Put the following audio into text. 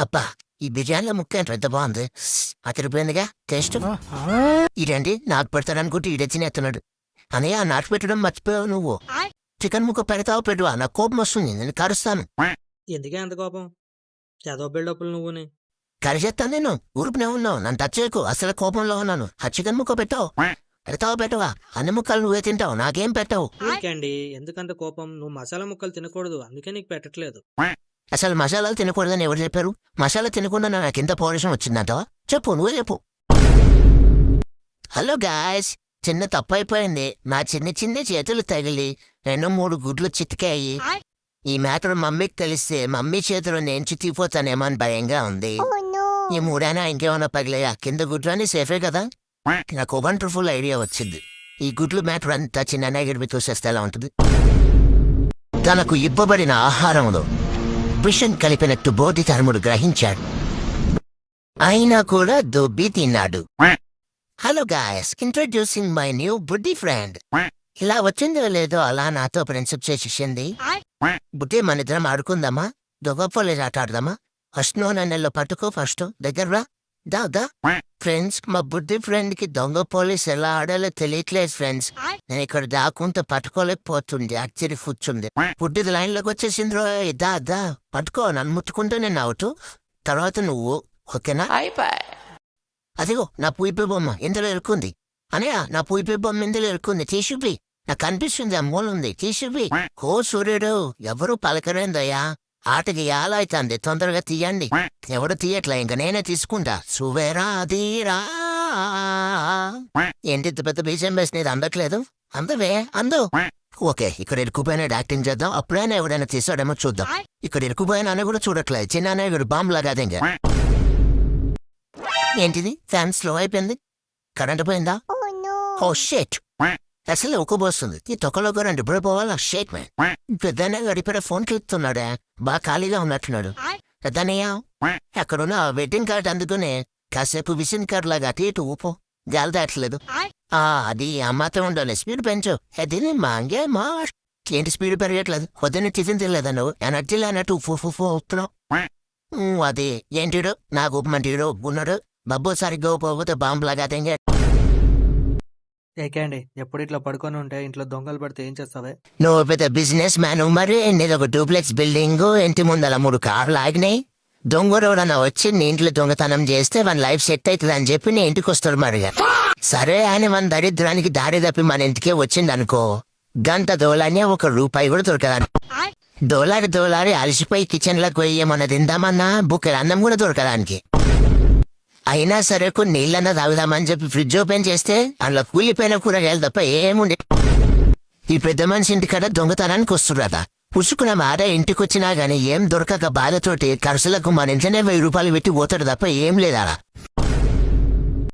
అబ్బా ఈ బిర్యానీలో ముక్క ఏంట్రా ఎంత బాగుంది. అదిరిపోయిందిగా టేస్ట్. ఇదండి నాకు పెడతాడనుకుంటే ఈడొచ్చిన ఎత్తున్నాడు. అనయ్య నాకు పెట్టడం మర్చిపోయావు నువ్వు. చికెన్ ముక్క పెడతావు పెట్టువా, నాకు కోపం వస్తుంది, నేను కరుస్తాను. ఎందుకే అంత కోపం? చదవ బిల్డప్పులు నువ్వుని. కరిచేస్తాను నేను. ఊరుకునే ఉన్నావు, నన్ను టచ్ చేయకు, అసలు కోపంలో ఉన్నాను. ఆ చికెన్ ముక్క పెట్టావు పెట్టవా, అన్ని ముక్కలు నువ్వే తింటావు, నాకేం పెట్టావు. ఊరికండి ఎందుకంత కోపం? నువ్వు మసాలా ముక్కలు తినకూడదు, అందుకే నీకు పెట్టట్లేదు. అసలు మసాలాలు తినకూడదని ఎవరు చెప్పారు? మసాలా తినకుండా నాకు ఎంత పౌరుషం వచ్చిందంటావా? చెప్పు, నువ్వే చెప్పు. హలో గాయ్స్, చిన్న తప్పు అయిపోయింది. నా చిన్న చేతులు తగిలి 2-3 గుడ్లు చితికాయి. ఈ మ్యాటర్ మమ్మీకి తెలిస్తే మమ్మీ చేతులు నేను చితికిపోతానేమో అని భయంగా ఉంది. ఈ 3 ఇంకేమైనా పగిలాయా? కింద గుడ్లు అని సేఫే కదా. నాకు వండర్ఫుల్ ఐడియా వచ్చింది. ఈ గుడ్లు మ్యాటర్ అంతా చిన్న గడిపి చూసేస్తే ఎలా ఉంటుంది. తనకు ఇవ్వబడిన ఆహారంలో విషం కలిపినట్టు బోధిధర్ముడు గ్రహించాడు. అయినా కూడా దొబ్బి తిన్నాడు. Hello guys, introducing my new బుడ్డి ఫ్రెండ్. ఇలా వచ్చిందో లేదో అలా నాతో ఫ్రెండ్షిప్ చేసేసింది. బుడ్డి, మన ఇద్దరం ఆడుకుందామా? దొంగపోలేజ్ ఆట ఆడదామా? ఫస్ట్ నన్నెల్లో పట్టుకో, ఫస్ట్ దగ్గర రా. దా ఫ్రెండ్స్, మా బుడ్డి ఫ్రెండ్ కి దొంగ పోలీస్ ఎలా ఆడాలో తెలియట్లేదు ఫ్రెండ్స్. నేను ఇక్కడ దాక్కుంటే పట్టుకోలేకపోతుంది, యాక్చువల్లీ కూర్చుంది. బుడ్డిది లైన్ లోకి వచ్చేసింది. దా పట్టుకో, నన్ను ముట్టుకుంటే నేను అవుట్, తర్వాత నువ్వు, ఓకేనా? అదిగో నా పూయిపే బొమ్మ ఇందులో ఇరుక్కుంది. అనయ్య, నా పూయిపే బొమ్మ ఇందులో ఇరుక్కుంది, తీసుకుపి. నాకు కనిపిస్తుంది, ఆ మూలుంది, తీసుకుపి. ఓ సూర్యుడు, ఎవరు పలకరేందయ్యా, ఆటకి ఎలా అవుతుంది, తొందరగా తీయండి. ఎవడు తీయట్లే, ఇంక నేనే తీసుకుంటా. సువేరా తీరా. ఏంటి పెద్ద బీజం వేసినది అందట్లేదు? అందవే అందు. ఓకే, ఇక్కడ ఇరుక్కుపోయినాడు, యాక్టింగ్ చేద్దాం. అప్పుడైనా ఎవడైనా తీసాడేమో చూద్దాం. ఇక్కడ ఇరుక్కుపోయినా అని కూడా చూడట్లేదు, చిన్న ఇక్కడ బాంబు లాగాది. ఇంకా ఏంటిది, ఫ్యాన్ స్లో అయిపోయింది, కరెంట్ పోయిందా? ఓ షేట్, అసలు ఉక్కబోస్తుంది. ఈ తొక్కలో కూడా ఇప్పుడు పోవాలా? షేట్ మ్యాన్. పెద్దనే గడిపేట ఫోన్ క్లిప్తున్నాడే, బాగా ఖాళీగా ఉన్నట్టున్నాడు. పెద్దనయ్య, ఎక్కడున్నా వెడ్డింగ్ కార్డ్ అందుకునే కాసేపు విసిన్ కార్డ్ లాగా అటు ఇటు ఊపో, గాలి దాటలేదు. అది అమ్మతో ఉండాలి, స్పీడ్ పెంచు. అది మాంగే మా ఏంటి స్పీడ్ పెరగట్లేదు? వద్దని టిఫిన్ తినలేదా నువ్వు? ఎనర్జీ లేనట్టు ఊపుతున్నావు. అది ఏంటిడు నాకు ఊపమంటీడు ఉన్నాడు. బబ్బు సరిగ్గా ఊపోతే బాంబు లాగా తెంగే. ఏకేండి, ఎప్పుడు ఇట్లా పడుకొని ఉంటే ఇంట్లో దొంగలు పడితే ఏం చేస్తావే? నువ్వు పెద్ద బిజినెస్ మ్యాన్, మరి నీది ఒక డూప్లెక్స్ బిల్డింగ్, ఇంటి ముందల 3 కార్లు ఆగినాయి. దొంగరోడన్నా వచ్చి నీ ఇంట్లో దొంగతనం చేస్తే మన లైఫ్ సెట్ అవుతుంది అని చెప్పి నీ ఇంటికి వస్తాడు మరిగా. సరే అని మన దరిద్రానికి దారి తప్పి మన ఇంటికే వచ్చిందనుకో, గంట దోలానే 1 రూపాయి కూడా దొరకదాను. దోలారి అలసిపోయి కిచెన్ లోకి పోయేమన్నా తిందామన్నా బుక్కలు అన్నం కూడా దొరకదానికి. అయినా సరే కొన్ని నీళ్ళన్నా తాగుదామని చెప్పి ఫ్రిడ్జ్ ఓపెన్ చేస్తే అందులో కూలిపోయిన కూరగాయలు తప్ప ఏముండే. ఈ పెద్ద మనిషి ఇంటికాడ దొంగతనానికి వస్తున్నదా, పుసుకున్న మాట ఇంటికొచ్చినా గానీ ఏం దొరకక బాధతోటి ఖర్చులకు మన ఇంట్లోనే 1000 రూపాయలు పెట్టి పోతాడు తప్ప ఏం లేదా.